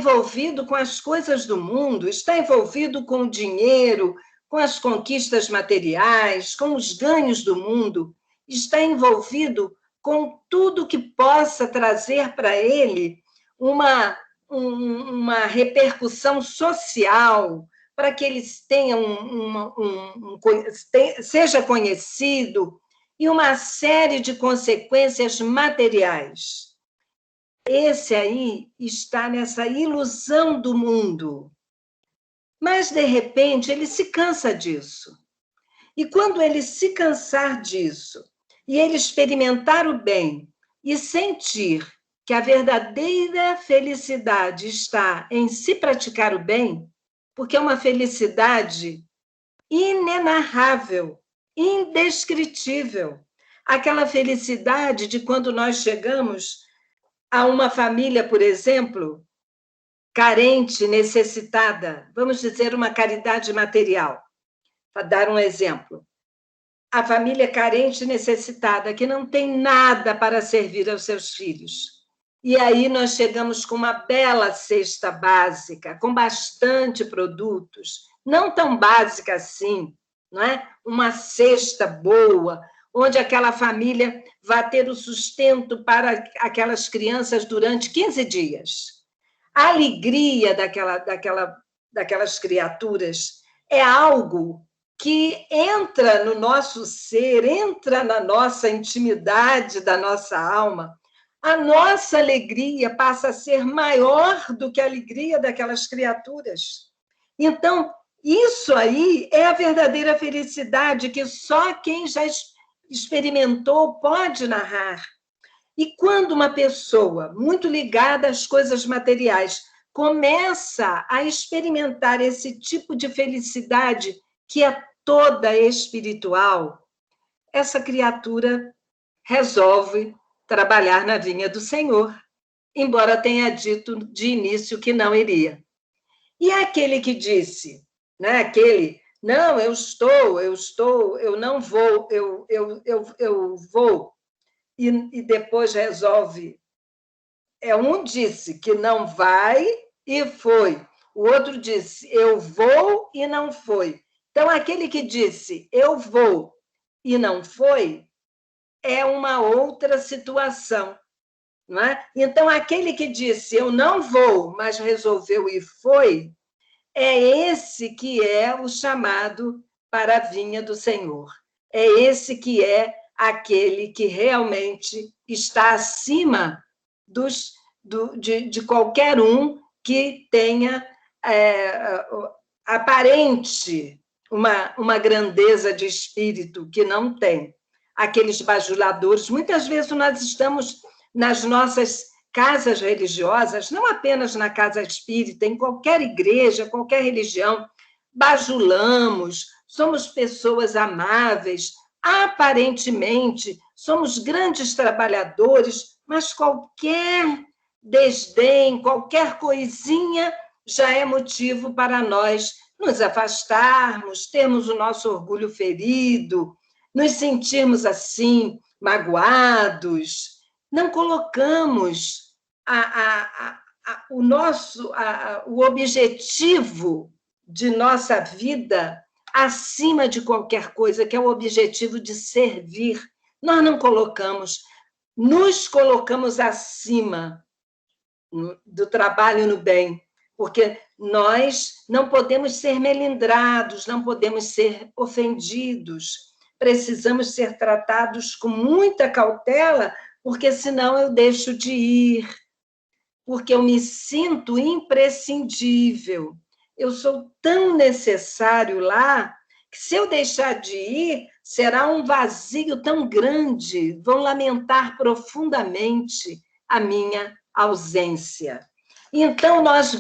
envolvido com as coisas do mundo, está envolvido com o dinheiro, com as conquistas materiais, com os ganhos do mundo, está envolvido com tudo que possa trazer para ele uma repercussão social, para que eles tenham seja conhecido, e uma série de consequências materiais. Esse aí está nessa ilusão do mundo. Mas, de repente, ele se cansa disso. E quando ele se cansar disso, e ele experimentar o bem, e sentir que a verdadeira felicidade está em se praticar o bem, porque é uma felicidade inenarrável, indescritível. Aquela felicidade de quando nós chegamos a uma família, por exemplo, carente, necessitada, vamos dizer, uma caridade material, para dar um exemplo. A família carente, necessitada, que não tem nada para servir aos seus filhos. E aí nós chegamos com uma bela cesta básica, com bastante produtos, não tão básica assim, não é? Uma cesta boa, onde aquela família vai ter o sustento para aquelas crianças durante 15 dias. A alegria daquelas criaturas é algo que entra no nosso ser, entra na nossa intimidade da nossa alma. A nossa alegria passa a ser maior do que a alegria daquelas criaturas. Então, isso aí é a verdadeira felicidade que só quem já experimentou pode narrar. E quando uma pessoa muito ligada às coisas materiais começa a experimentar esse tipo de felicidade que é toda espiritual, essa criatura resolve trabalhar na vinha do Senhor, embora tenha dito de início que não iria. E aquele que disse, né, aquele, não, eu não vou, eu vou, e depois resolve. Um disse que não vai e foi. O outro disse, eu vou e não foi. Então, aquele que disse, eu vou e não foi, é uma outra situação. Não é? Então, aquele que disse, eu não vou, mas resolveu e foi, é esse que é o chamado para a vinha do Senhor. É esse que é aquele que realmente está acima de qualquer um que tenha aparente uma grandeza de espírito que não tem. Aqueles bajuladores, muitas vezes nós estamos nas nossas casas religiosas, não apenas na casa espírita, em qualquer igreja, qualquer religião, bajulamos, somos pessoas amáveis, aparentemente somos grandes trabalhadores, mas qualquer desdém, qualquer coisinha já é motivo para nós nos afastarmos, termos o nosso orgulho ferido, nos sentirmos assim, magoados. Não colocamos o objetivo de nossa vida acima de qualquer coisa, que é o objetivo de servir. Nós não colocamos, nos colocamos acima do trabalho no bem, porque nós não podemos ser melindrados, não podemos ser ofendidos, precisamos ser tratados com muita cautela, porque senão eu deixo de ir, porque eu me sinto imprescindível, eu sou tão necessário lá, que se eu deixar de ir, será um vazio tão grande, vão lamentar profundamente a minha ausência. Então, nós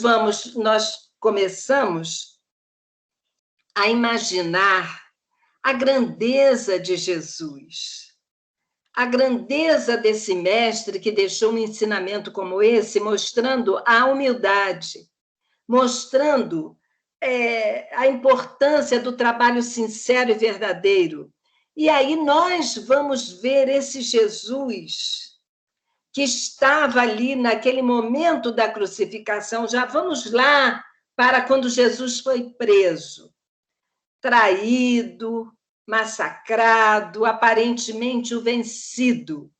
começamos a imaginar a grandeza de Jesus, a grandeza desse mestre que deixou um ensinamento como esse, mostrando a humildade, mostrando a importância do trabalho sincero e verdadeiro. E aí nós vamos ver esse Jesus que estava ali naquele momento da crucificação. Já vamos lá para quando Jesus foi preso, traído, massacrado, aparentemente o vencido,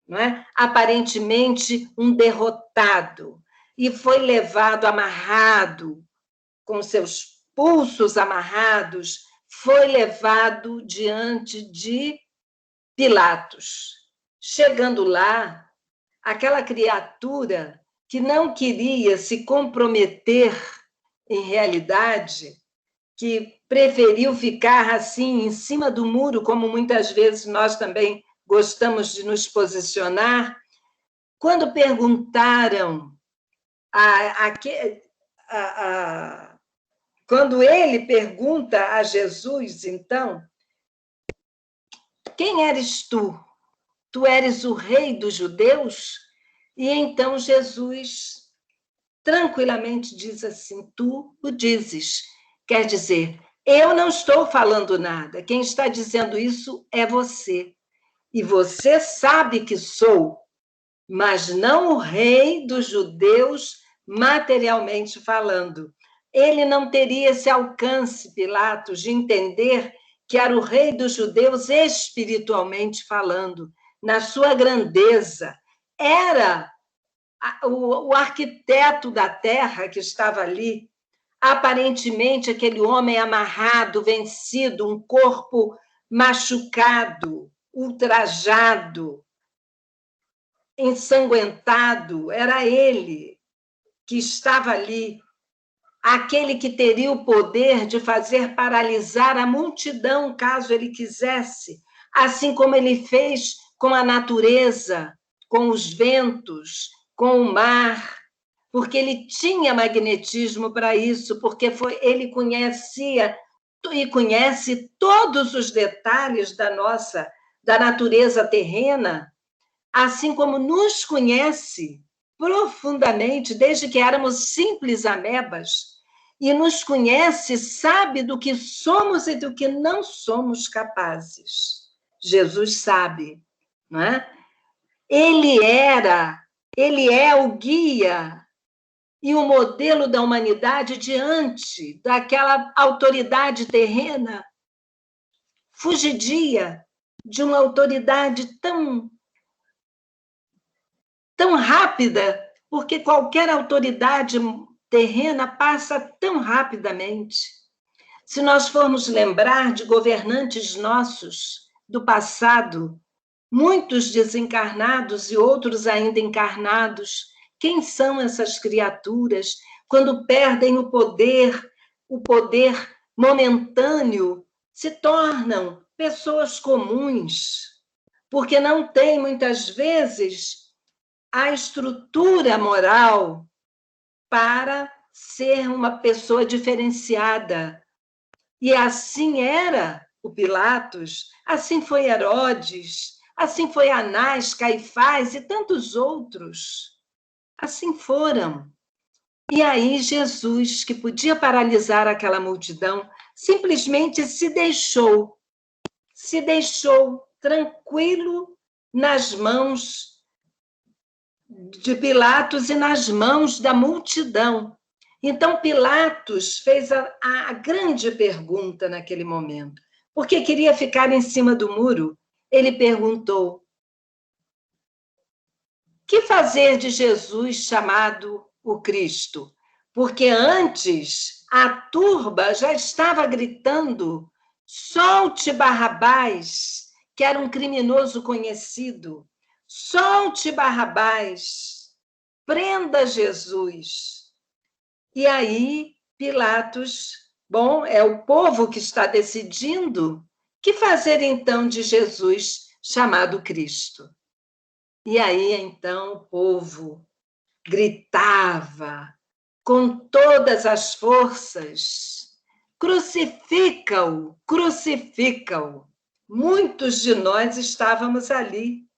não é? Aparentemente um derrotado, e foi levado amarrado, com seus pulsos amarrados, foi levado diante de Pilatos. Chegando lá, aquela criatura que não queria se comprometer em realidade, que preferiu ficar assim em cima do muro, como muitas vezes nós também gostamos de nos posicionar, quando perguntaram quando ele pergunta a Jesus, então, quem eres tu? Tu eres o rei dos judeus? E então Jesus tranquilamente diz assim, tu o dizes. Quer dizer, eu não estou falando nada, quem está dizendo isso é você. E você sabe que sou, mas não o rei dos judeus materialmente falando. Ele não teria esse alcance, Pilatos, de entender que era o rei dos judeus espiritualmente falando, na sua grandeza. Era o arquiteto da terra que estava ali, aparentemente aquele homem amarrado, vencido, um corpo machucado, ultrajado, ensanguentado, era ele que estava ali, aquele que teria o poder de fazer paralisar a multidão, caso ele quisesse, assim como ele fez com a natureza, com os ventos, com o mar, porque ele tinha magnetismo para isso, porque ele conhecia e conhece todos os detalhes da natureza terrena, assim como nos conhece profundamente, desde que éramos simples amebas, e nos conhece, sabe do que somos e do que não somos capazes. Jesus sabe, não é? Ele é o guia e o modelo da humanidade diante daquela autoridade terrena fugidia de uma autoridade tão rápida, porque qualquer autoridade terrena passa tão rapidamente. Se nós formos lembrar de governantes nossos do passado, muitos desencarnados e outros ainda encarnados, quem são essas criaturas quando perdem o poder momentâneo, se tornam pessoas comuns, porque não têm muitas vezes a estrutura moral para ser uma pessoa diferenciada. E assim era o Pilatos, assim foi Herodes, assim foi Anás, Caifás e tantos outros. Assim foram. E aí Jesus, que podia paralisar aquela multidão, simplesmente se deixou tranquilo nas mãos de Pilatos e nas mãos da multidão. Então, Pilatos fez a grande pergunta naquele momento, porque queria ficar em cima do muro. Ele perguntou: que fazer de Jesus chamado o Cristo? Porque antes a turba já estava gritando: solte Barrabás, que era um criminoso conhecido. Solte Barrabás, prenda Jesus. E aí, Pilatos, bom, é o povo que está decidindo, que fazer então de Jesus chamado Cristo? E aí, então, o povo gritava com todas as forças: crucifica-o, crucifica-o. Muitos de nós estávamos ali,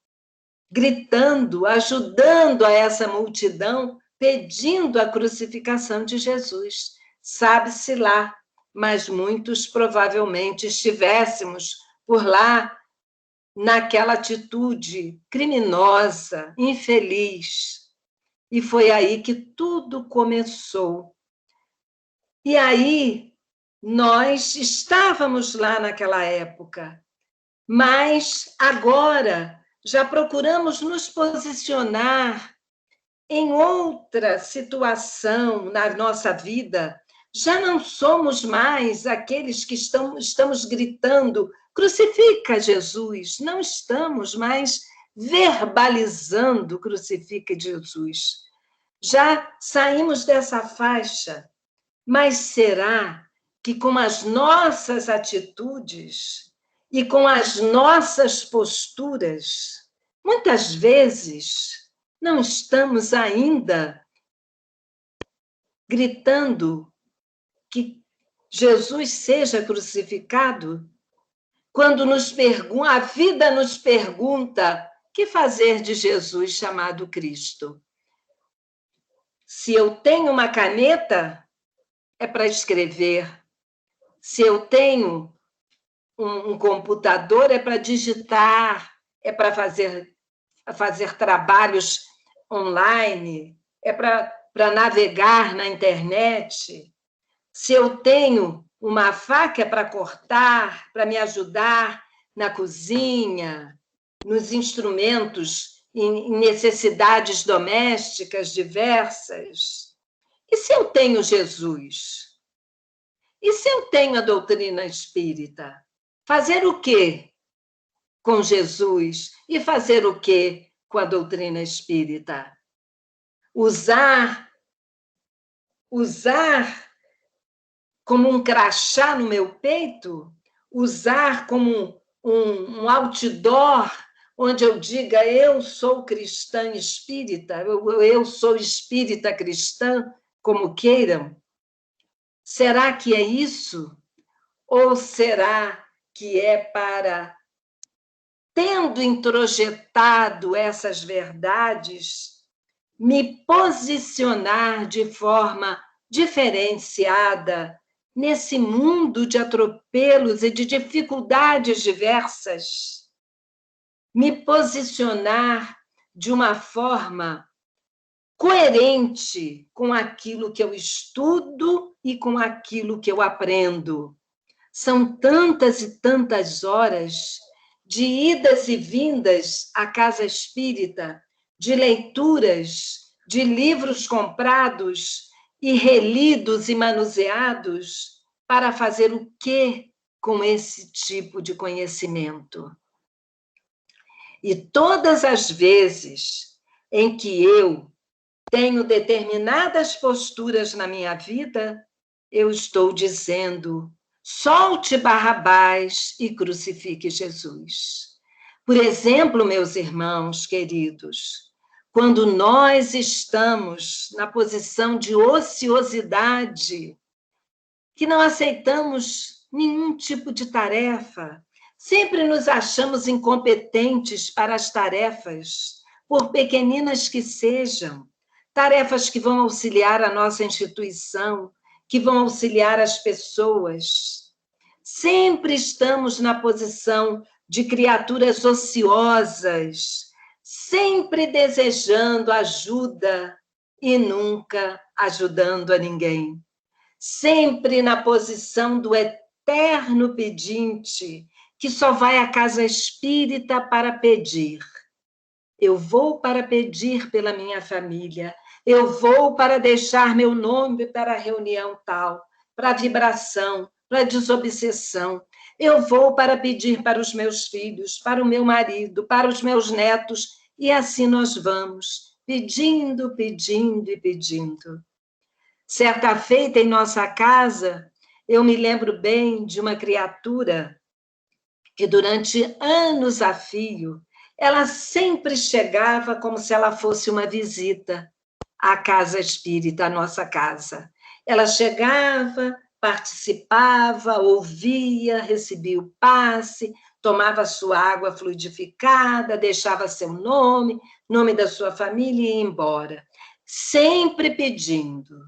gritando, ajudando a essa multidão, pedindo a crucificação de Jesus. Sabe-se lá, mas muitos provavelmente estivéssemos por lá naquela atitude criminosa, infeliz. E foi aí que tudo começou. E aí, nós estávamos lá naquela época, mas agora já procuramos nos posicionar em outra situação na nossa vida. Já não somos mais aqueles que estamos gritando: crucifica Jesus. Não estamos mais verbalizando: crucifica Jesus. Já saímos dessa faixa, mas será que com as nossas atitudes e com as nossas posturas, muitas vezes não estamos ainda gritando que Jesus seja crucificado? Quando a vida nos pergunta que fazer de Jesus chamado Cristo. Se eu tenho uma caneta, é para escrever. Se eu tenho um computador, é para digitar, é para fazer trabalhos online, é para navegar na internet. Se eu tenho uma faca, é para cortar, para me ajudar na cozinha, nos instrumentos, em necessidades domésticas diversas. E se eu tenho Jesus? E se eu tenho a doutrina espírita? Fazer o quê com Jesus e fazer o quê com a doutrina espírita? Usar como um crachá no meu peito? Usar como um outdoor onde eu diga: eu sou cristã espírita, eu sou espírita cristã, como queiram? Será que é isso? Ou será que é para, tendo introjetado essas verdades, me posicionar de forma diferenciada nesse mundo de atropelos e de dificuldades diversas? Me posicionar de uma forma coerente com aquilo que eu estudo e com aquilo que eu aprendo. São tantas e tantas horas de idas e vindas à casa espírita, de leituras, de livros comprados e relidos e manuseados, para fazer o quê com esse tipo de conhecimento? E todas as vezes em que eu tenho determinadas posturas na minha vida, eu estou dizendo: solte Barrabás e crucifique Jesus. Por exemplo, meus irmãos queridos, quando nós estamos na posição de ociosidade, que não aceitamos nenhum tipo de tarefa, sempre nos achamos incompetentes para as tarefas, por pequeninas que sejam, tarefas que vão auxiliar a nossa instituição, que vão auxiliar as pessoas. Sempre estamos na posição de criaturas ociosas, sempre desejando ajuda e nunca ajudando a ninguém. Sempre na posição do eterno pedinte, que só vai à casa espírita para pedir. Eu vou para pedir pela minha família, eu vou para deixar meu nome para a reunião tal, para a vibração, para a desobsessão. Eu vou para pedir para os meus filhos, para o meu marido, para os meus netos, e assim nós vamos, pedindo, pedindo e pedindo. Certa feita, em nossa casa, eu me lembro bem de uma criatura que, durante anos a fio, ela sempre chegava como se ela fosse uma visita à casa espírita, à nossa casa. Ela chegava, participava, ouvia, recebia o passe, tomava sua água fluidificada, deixava seu nome, nome da sua família e ia embora, sempre pedindo.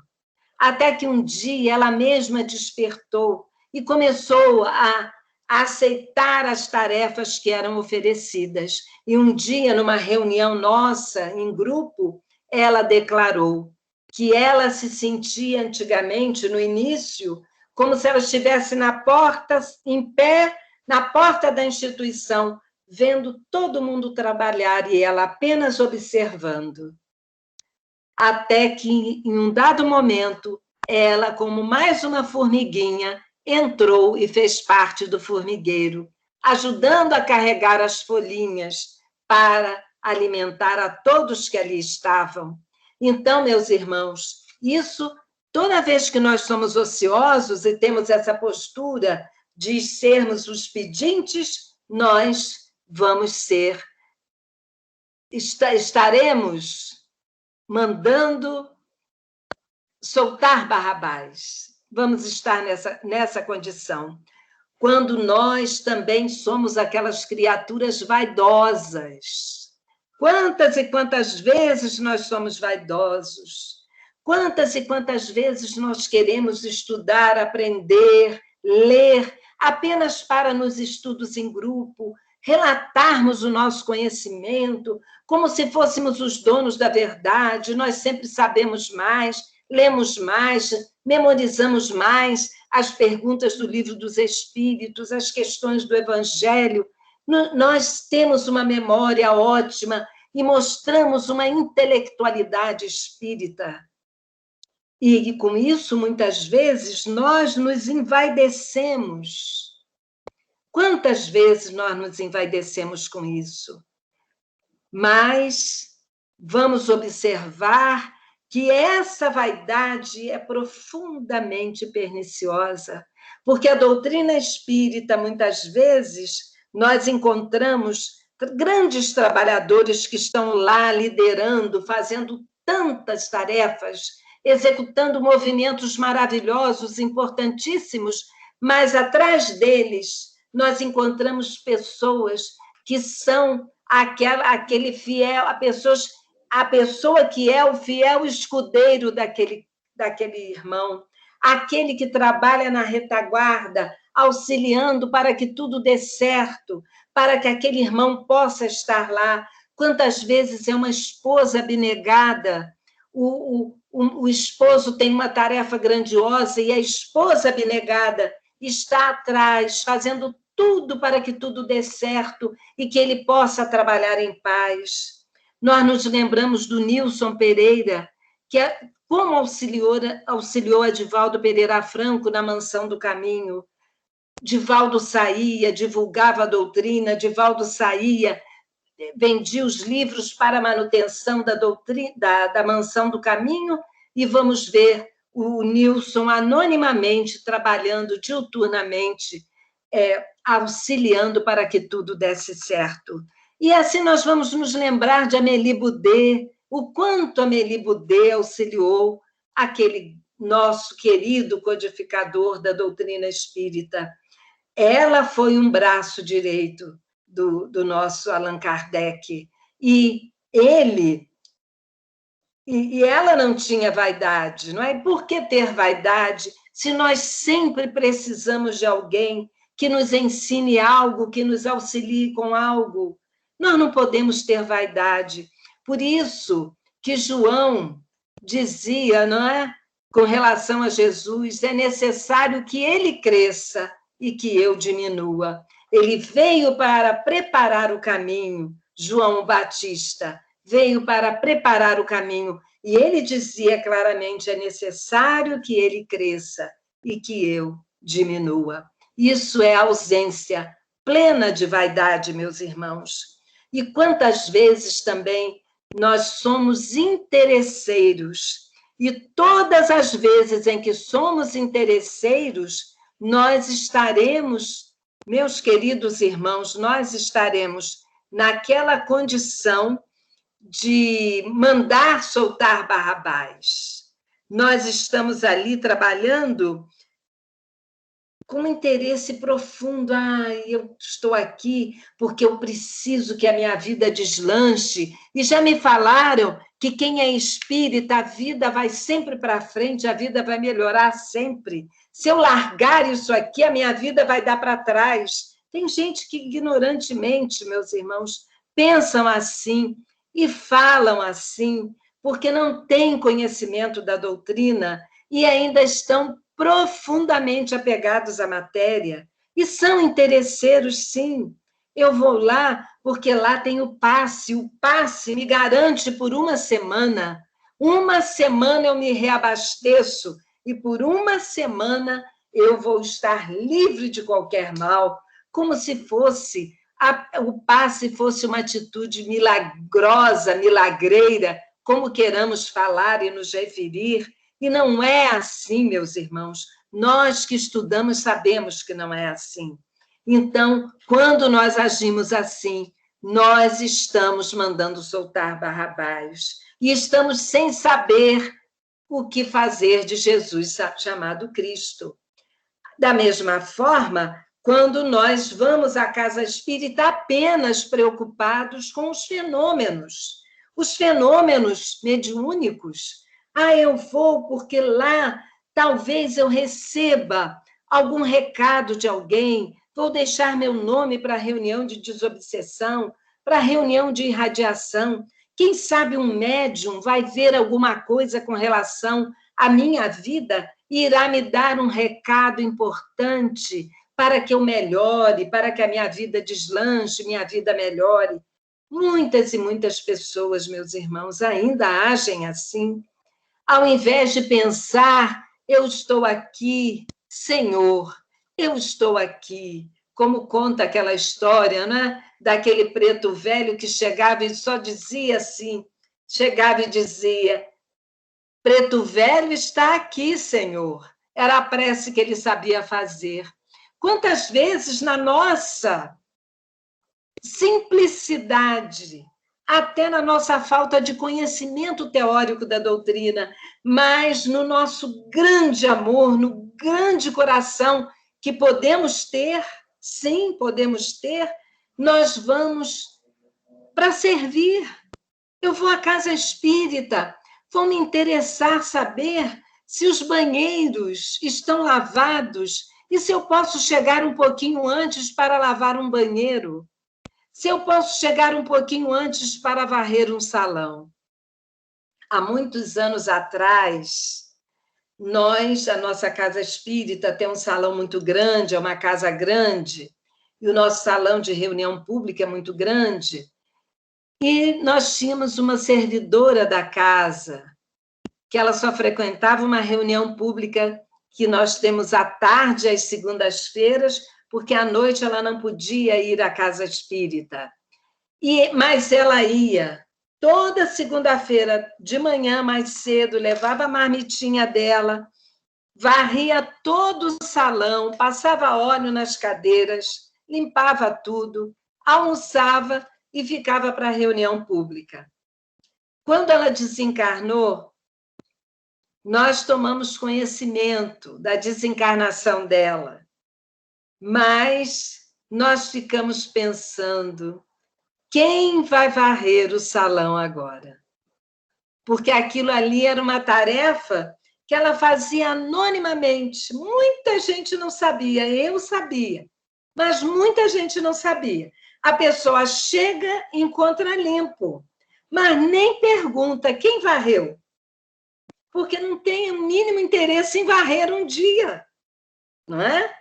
Até que um dia ela mesma despertou e começou a a aceitar as tarefas que eram oferecidas. E um dia, numa reunião nossa, em grupo, ela declarou que ela se sentia antigamente, no início, como se ela estivesse na porta, em pé, na porta da instituição, vendo todo mundo trabalhar e ela apenas observando. Até que, em um dado momento, ela, como mais uma formiguinha, entrou e fez parte do formigueiro, ajudando a carregar as folhinhas para alimentar a todos que ali estavam. Então, meus irmãos, isso, toda vez que nós somos ociosos e temos essa postura de sermos os pedintes, nós vamos ser, estaremos mandando soltar Barrabás. Vamos estar nessa condição. Quando nós também somos aquelas criaturas vaidosas. Quantas e quantas vezes nós somos vaidosos? Quantas e quantas vezes nós queremos estudar, aprender, ler, apenas para nos estudos em grupo, relatarmos o nosso conhecimento, como se fôssemos os donos da verdade, nós sempre sabemos mais, lemos mais, memorizamos mais as perguntas do Livro dos Espíritos, as questões do Evangelho. Nós temos uma memória ótima e mostramos uma intelectualidade espírita. E com isso, muitas vezes, nós nos envaidecemos. Quantas vezes nós nos envaidecemos com isso? Mas vamos observar que essa vaidade é profundamente perniciosa, porque a doutrina espírita, muitas vezes, nós encontramos grandes trabalhadores que estão lá liderando, fazendo tantas tarefas, executando movimentos maravilhosos, importantíssimos, mas atrás deles nós encontramos pessoas que são aquele fiel, a pessoa que é o fiel escudeiro daquele irmão, aquele que trabalha na retaguarda, auxiliando para que tudo dê certo, para que aquele irmão possa estar lá. Quantas vezes é uma esposa abnegada, o esposo tem uma tarefa grandiosa e a esposa abnegada está atrás, fazendo tudo para que tudo dê certo e que ele possa trabalhar em paz. Nós nos lembramos do Nilson Pereira, que como auxiliou Edivaldo Pereira Franco na Mansão do Caminho. Divaldo saía, divulgava a doutrina, Divaldo saía, vendia os livros para a manutenção da doutrina, da Mansão do Caminho, e vamos ver o Nilson anonimamente trabalhando diuturnamente, auxiliando para que tudo desse certo. E assim nós vamos nos lembrar de Amélie Boudet, o quanto Amélie Boudet auxiliou aquele nosso querido codificador da doutrina espírita. Ela foi um braço direito do nosso Allan Kardec, e ela não tinha vaidade, não é? Por que ter vaidade se nós sempre precisamos de alguém que nos ensine algo, que nos auxilie com algo? Nós não podemos ter vaidade. Por isso que João dizia, não é? Com relação a Jesus, é necessário que ele cresça e que eu diminua. Ele veio para preparar o caminho, João Batista veio para preparar o caminho, e ele dizia claramente, é necessário que ele cresça e que eu diminua. Isso é ausência plena de vaidade, meus irmãos. E quantas vezes também nós somos interesseiros, e todas as vezes em que somos interesseiros, nós estaremos, meus queridos irmãos, nós estaremos naquela condição de mandar soltar Barrabás. Nós estamos ali trabalhando com interesse profundo. Eu estou aqui porque eu preciso que a minha vida deslanche. E já me falaram que quem é espírita, a vida vai sempre para frente, a vida vai melhorar sempre. Se eu largar isso aqui, a minha vida vai dar para trás. Tem gente que ignorantemente, meus irmãos, pensam assim e falam assim, porque não têm conhecimento da doutrina e ainda estão profundamente apegados à matéria. E são interesseiros, sim. Eu vou lá porque lá tem o passe me garante por uma semana eu me reabasteço e por uma semana eu vou estar livre de qualquer mal, como se fosse o passe fosse uma atitude milagrosa, milagreira, como queiramos falar e nos referir, e não é assim, meus irmãos. Nós que estudamos sabemos que não é assim. Então, quando nós agimos assim, nós estamos mandando soltar Barrabás e estamos sem saber o que fazer de Jesus chamado Cristo. Da mesma forma, quando nós vamos à casa espírita apenas preocupados com os fenômenos mediúnicos. Eu vou porque lá talvez eu receba algum recado de alguém, vou deixar meu nome para a reunião de desobsessão, para a reunião de irradiação. Quem sabe um médium vai ver alguma coisa com relação à minha vida e irá me dar um recado importante para que eu melhore, para que a minha vida deslanche, minha vida melhore. Muitas e muitas pessoas, meus irmãos, ainda agem assim. Ao invés de pensar, eu estou aqui, Senhor, eu estou aqui. Como conta aquela história, né? Daquele preto velho que chegava e só dizia assim, chegava e dizia, preto velho está aqui, Senhor. Era a prece que ele sabia fazer. Quantas vezes na nossa simplicidade, até na nossa falta de conhecimento teórico da doutrina, mas no nosso grande amor, no grande coração que podemos ter, sim, podemos ter, nós vamos para servir. Eu vou à casa espírita, vou me interessar saber se os banheiros estão lavados e se eu posso chegar um pouquinho antes para lavar um banheiro. Se eu posso chegar um pouquinho antes para varrer um salão. Há muitos anos atrás, a nossa casa espírita tem um salão muito grande, é uma casa grande, e o nosso salão de reunião pública é muito grande, e nós tínhamos uma servidora da casa, que ela só frequentava uma reunião pública que nós temos à tarde, às segundas-feiras, porque à noite ela não podia ir à casa espírita. Mas ela ia toda segunda-feira, de manhã, mais cedo, levava a marmitinha dela, varria todo o salão, passava óleo nas cadeiras, limpava tudo, almoçava e ficava para a reunião pública. Quando ela desencarnou, nós tomamos conhecimento da desencarnação dela, mas nós ficamos pensando, quem vai varrer o salão agora? Porque aquilo ali era uma tarefa que ela fazia anonimamente. Muita gente não sabia, eu sabia, mas muita gente não sabia. A pessoa chega e encontra limpo, mas nem pergunta quem varreu, porque não tem o mínimo interesse em varrer um dia, não é?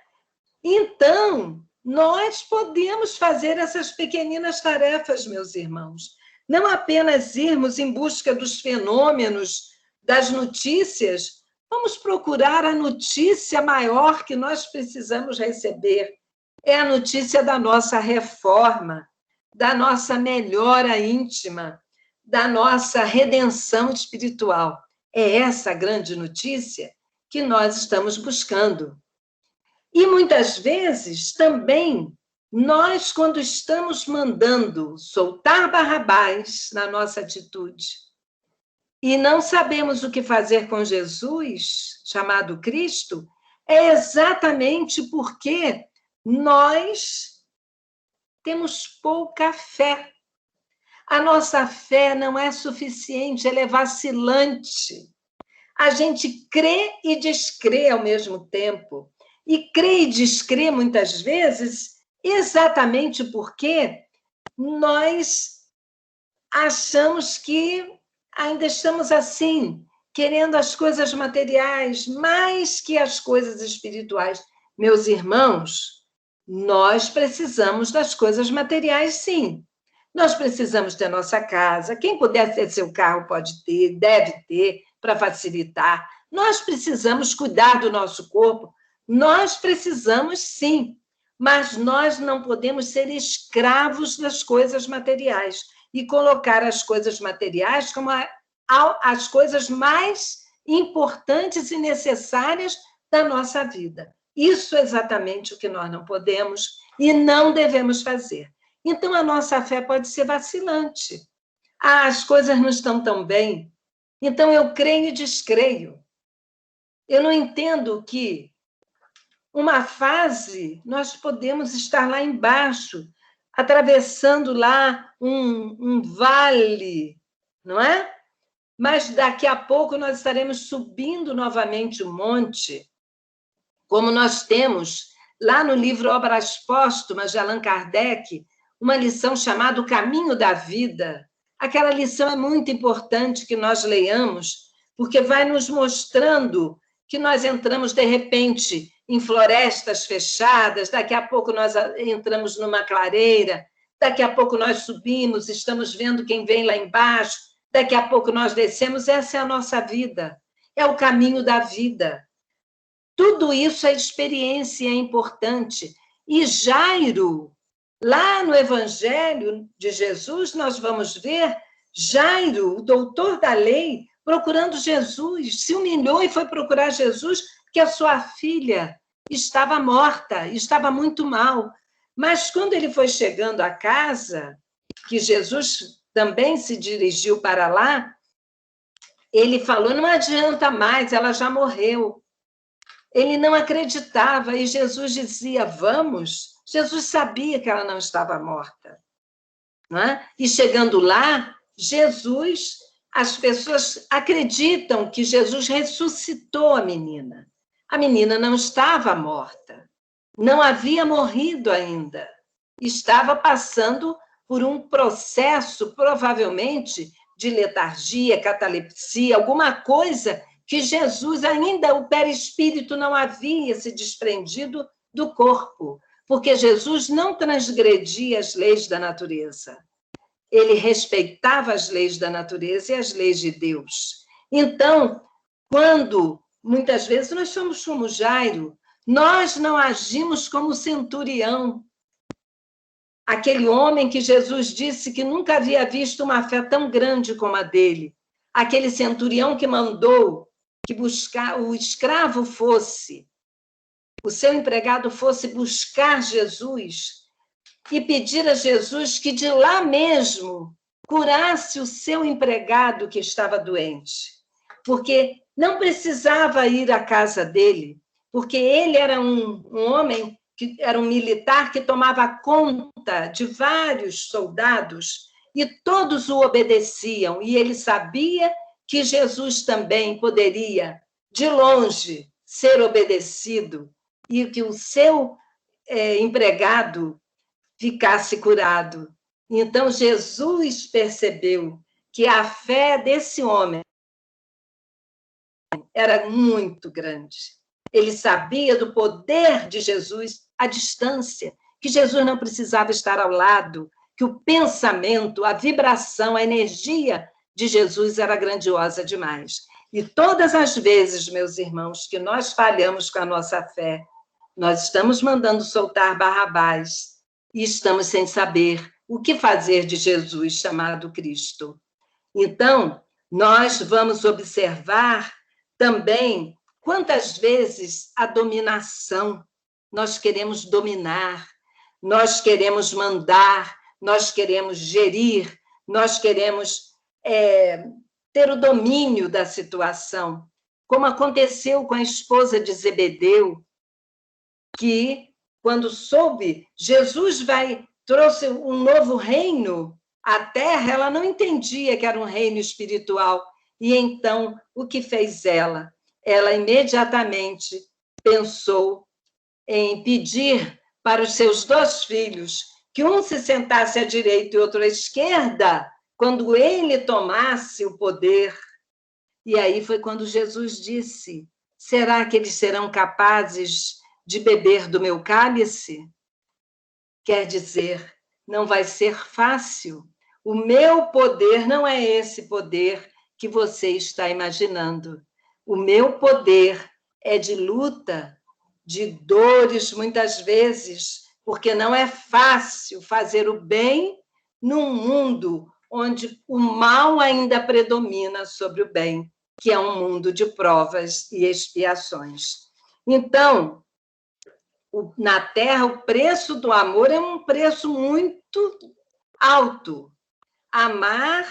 Então, nós podemos fazer essas pequeninas tarefas, meus irmãos. Não apenas irmos em busca dos fenômenos, das notícias, vamos procurar a notícia maior que nós precisamos receber. É a notícia da nossa reforma, da nossa melhora íntima, da nossa redenção espiritual. É essa grande notícia que nós estamos buscando. E muitas vezes também nós, quando estamos mandando soltar Barrabás na nossa atitude e não sabemos o que fazer com Jesus, chamado Cristo, é exatamente porque nós temos pouca fé. A nossa fé não é suficiente, ela é vacilante. A gente crê e descrê ao mesmo tempo. E crê e descrê, muitas vezes, exatamente porque nós achamos que ainda estamos assim, querendo as coisas materiais mais que as coisas espirituais. Meus irmãos, nós precisamos das coisas materiais, sim. Nós precisamos ter nossa casa. Quem puder ter seu carro pode ter, deve ter, para facilitar. Nós precisamos cuidar do nosso corpo. Nós precisamos, sim, mas nós não podemos ser escravos das coisas materiais e colocar as coisas materiais como as coisas mais importantes e necessárias da nossa vida. Isso é exatamente o que nós não podemos e não devemos fazer. Então, a nossa fé pode ser vacilante. As coisas não estão tão bem, então eu creio e descreio. Eu não entendo que uma fase nós podemos estar lá embaixo, atravessando lá um vale, não é? Mas daqui a pouco nós estaremos subindo novamente o monte, como nós temos lá no livro Obras Póstumas de Allan Kardec, uma lição chamada O Caminho da Vida. Aquela lição é muito importante que nós leiamos, porque vai nos mostrando que nós entramos, de repente, em florestas fechadas, daqui a pouco nós entramos numa clareira, daqui a pouco nós subimos, estamos vendo quem vem lá embaixo, daqui a pouco nós descemos. Essa é a nossa vida, é o caminho da vida. Tudo isso é experiência, é importante. E Jairo, lá no Evangelho de Jesus, nós vamos ver Jairo, o doutor da lei, procurando Jesus, se humilhou e foi procurar Jesus, porque a sua filha estava morta, estava muito mal. Mas quando ele foi chegando à casa, que Jesus também se dirigiu para lá, ele falou: não adianta mais, ela já morreu. Ele não acreditava e Jesus dizia: vamos. Jesus sabia que ela não estava morta. Não é? E chegando lá, Jesus, as pessoas acreditam que Jesus ressuscitou a menina. A menina não estava morta, não havia morrido ainda. Estava passando por um processo, provavelmente, de letargia, catalepsia, alguma coisa que Jesus, ainda o perispírito não havia se desprendido do corpo, porque Jesus não transgredia as leis da natureza. Ele respeitava as leis da natureza e as leis de Deus. Então, quando, muitas vezes, nós somos como Jairo, nós não agimos como centurião, aquele homem que Jesus disse que nunca havia visto uma fé tão grande como a dele, aquele centurião que mandou que o escravo fosse, o seu empregado fosse buscar Jesus e pedir a Jesus que de lá mesmo curasse o seu empregado que estava doente, porque não precisava ir à casa dele, porque ele era um homem que era um militar que tomava conta de vários soldados e todos o obedeciam, e ele sabia que Jesus também poderia, de longe, ser obedecido e que o seu empregado ficasse curado. Então, Jesus percebeu que a fé desse homem era muito grande. Ele sabia do poder de Jesus à distância, que Jesus não precisava estar ao lado, que o pensamento, a vibração, a energia de Jesus era grandiosa demais. E todas as vezes, meus irmãos, que nós falhamos com a nossa fé, nós estamos mandando soltar Barrabás e estamos sem saber o que fazer de Jesus chamado Cristo. Então, nós vamos observar também quantas vezes a dominação, nós queremos dominar, nós queremos mandar, nós queremos gerir, nós queremos ter o domínio da situação, como aconteceu com a esposa de Zebedeu, que, quando soube, Jesus trouxe um novo reino A terra, ela não entendia que era um reino espiritual. E então, o que fez ela? Ela imediatamente pensou em pedir para os seus 2 filhos que um se sentasse à direita e outro à esquerda, quando ele tomasse o poder. E aí foi quando Jesus disse: será que eles serão capazes de beber do meu cálice? Quer dizer, não vai ser fácil. O meu poder não é esse poder que você está imaginando. O meu poder é de luta, de dores, muitas vezes, porque não é fácil fazer o bem num mundo onde o mal ainda predomina sobre o bem, que é um mundo de provas e expiações. Então, na Terra, o preço do amor é um preço muito alto. Amar,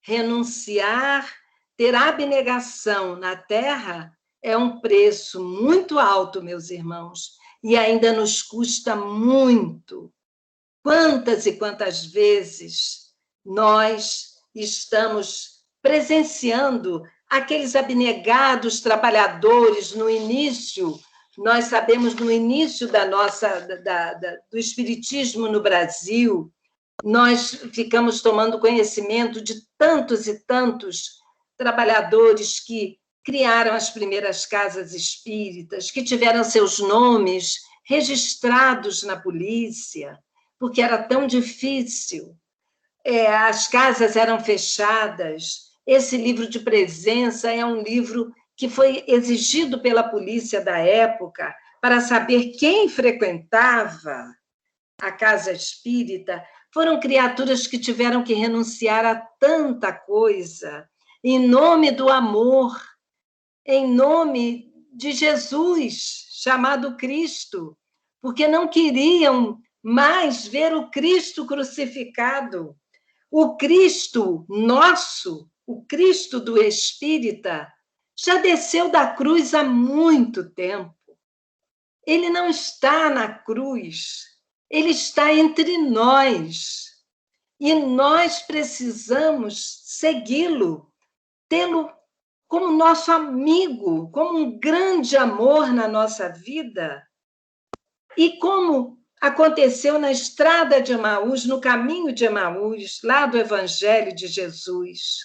renunciar, ter abnegação na Terra é um preço muito alto, meus irmãos, e ainda nos custa muito. Quantas e quantas vezes nós estamos presenciando aqueles abnegados trabalhadores no início. Nós sabemos, no início do espiritismo no Brasil, nós ficamos tomando conhecimento de tantos e tantos trabalhadores que criaram as primeiras casas espíritas, que tiveram seus nomes registrados na polícia, porque era tão difícil. As casas eram fechadas. Esse livro de presença é um livro que foi exigido pela polícia da época para saber quem frequentava a casa espírita. Foram criaturas que tiveram que renunciar a tanta coisa em nome do amor, em nome de Jesus, chamado Cristo, porque não queriam mais ver o Cristo crucificado. O Cristo nosso, o Cristo do Espírita, já desceu da cruz há muito tempo. Ele não está na cruz, ele está entre nós. E nós precisamos segui-lo, tê-lo como nosso amigo, como um grande amor na nossa vida. E como aconteceu na estrada de Emaús, no caminho de Emaús, lá do Evangelho de Jesus.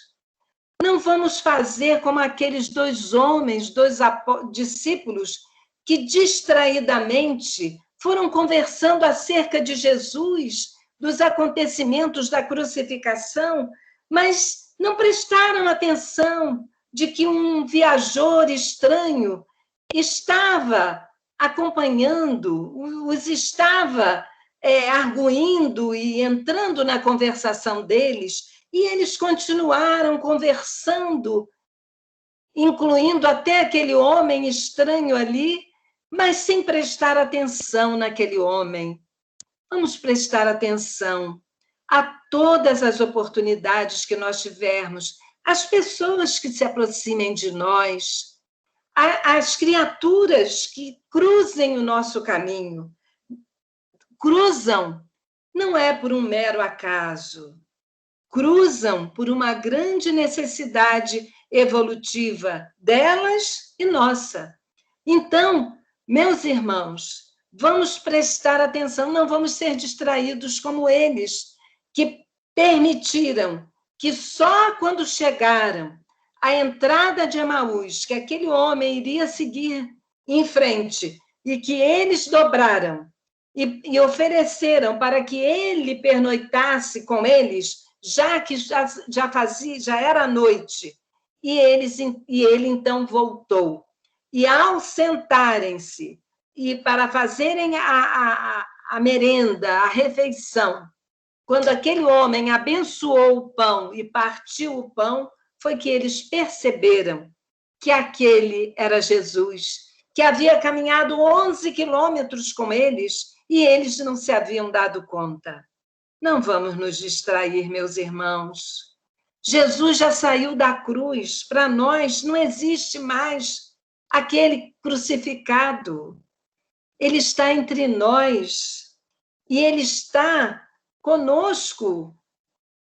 Não vamos fazer como aqueles 2 homens, 2 discípulos, que distraidamente foram conversando acerca de Jesus, dos acontecimentos da crucificação, mas não prestaram atenção de que um viajor estranho estava acompanhando, os estava arguindo e entrando na conversação deles, e eles continuaram conversando, incluindo até aquele homem estranho ali, mas sem prestar atenção naquele homem. Vamos prestar atenção a todas as oportunidades que nós tivermos, as pessoas que se aproximem de nós, as criaturas que cruzem o nosso caminho. Cruzam não é por um mero acaso, cruzam por uma grande necessidade evolutiva delas e nossa. Então, meus irmãos, vamos prestar atenção, não vamos ser distraídos como eles, que permitiram que só quando chegaram à entrada de Emaús, que aquele homem iria seguir em frente, e que eles dobraram e ofereceram para que ele pernoitasse com eles, já que já era noite, e ele então voltou. E ao sentarem-se e para fazerem a merenda, a refeição, quando aquele homem abençoou o pão e partiu o pão, foi que eles perceberam que aquele era Jesus, que havia caminhado 11 quilômetros com eles e eles não se haviam dado conta. Não vamos nos distrair, meus irmãos. Jesus já saiu da cruz. Para nós não existe mais aquele crucificado. Ele está entre nós e ele está conosco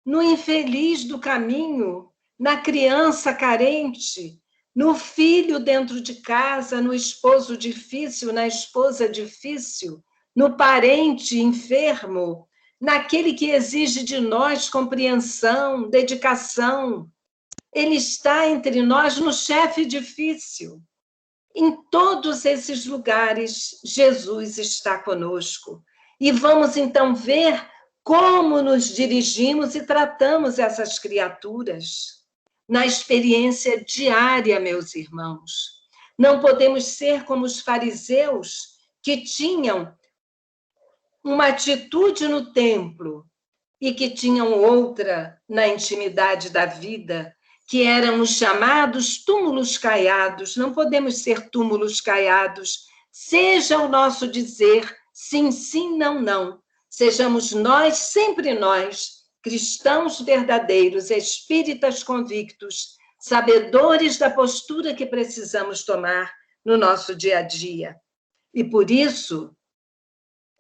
no infeliz do caminho, na criança carente, no filho dentro de casa, no esposo difícil, na esposa difícil, no parente enfermo, naquele que exige de nós compreensão, dedicação. Ele está entre nós no chefe difícil. Em todos esses lugares, Jesus está conosco. E vamos então ver como nos dirigimos e tratamos essas criaturas na experiência diária, meus irmãos. Não podemos ser como os fariseus que tinham uma atitude no templo e que tinham outra na intimidade da vida, que eram os chamados túmulos caiados. Não podemos ser túmulos caiados. Seja o nosso dizer sim, sim, não, não. Sejamos nós, sempre nós, cristãos verdadeiros, espíritas convictos, sabedores da postura que precisamos tomar no nosso dia a dia. E por isso,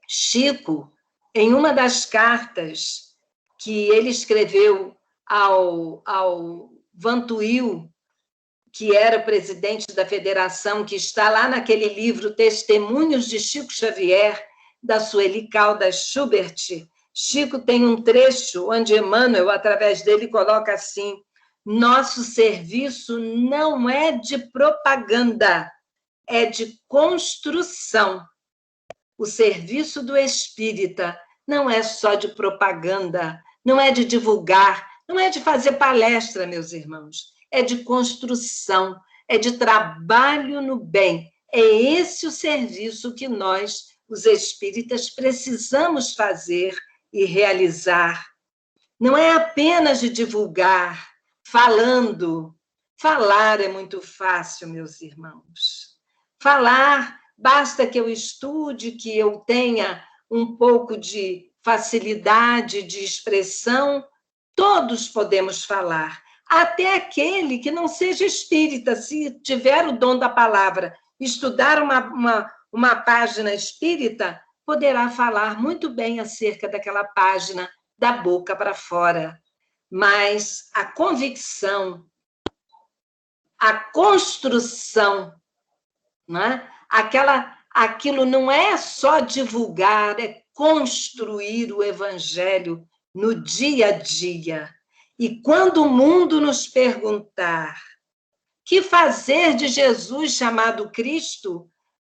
Chico, em uma das cartas que ele escreveu ao Vantuil, que era o presidente da federação, que está lá naquele livro Testemunhos de Chico Xavier, da Sueli Caldas Schubert, Chico tem um trecho onde Emmanuel, através dele, coloca assim: nosso serviço não é de propaganda, é de construção. O serviço do espírita não é só de propaganda, não é de divulgar, não é de fazer palestra, meus irmãos, é de construção, é de trabalho no bem. É esse o serviço que nós, os espíritas, precisamos fazer e realizar. Não é apenas de divulgar, falando. Falar é muito fácil, meus irmãos. Falar, basta que eu estude, que eu tenha um pouco de facilidade de expressão, todos podemos falar. Até aquele que não seja espírita, se tiver o dom da palavra, estudar uma página espírita, poderá falar muito bem acerca daquela página da boca para fora. Mas a convicção, a construção, né? Aquilo não é só divulgar, é construir o evangelho no dia a dia. E quando o mundo nos perguntar que fazer de Jesus chamado Cristo,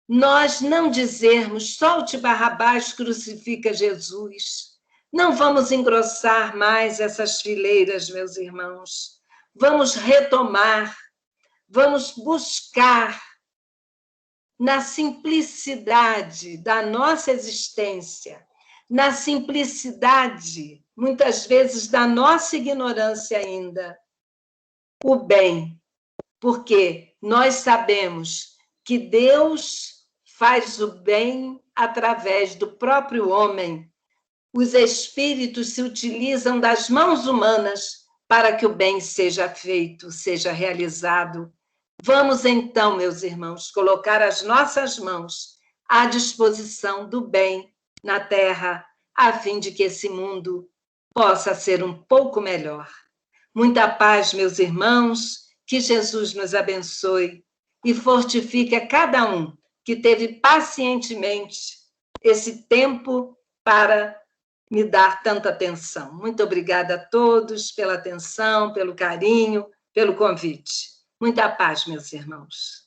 nós não dizermos solte Barrabás, crucifica Jesus. Não vamos engrossar mais essas fileiras, meus irmãos. Vamos retomar, vamos buscar na simplicidade da nossa existência, na simplicidade, muitas vezes, da nossa ignorância ainda, o bem, porque nós sabemos que Deus faz o bem através do próprio homem. Os espíritos se utilizam das mãos humanas para que o bem seja feito, seja realizado. Vamos então, meus irmãos, colocar as nossas mãos à disposição do bem na Terra, a fim de que esse mundo possa ser um pouco melhor. Muita paz, meus irmãos, que Jesus nos abençoe e fortifique a cada um que teve pacientemente esse tempo para me dar tanta atenção. Muito obrigada a todos pela atenção, pelo carinho, pelo convite. Muita paz, meus irmãos.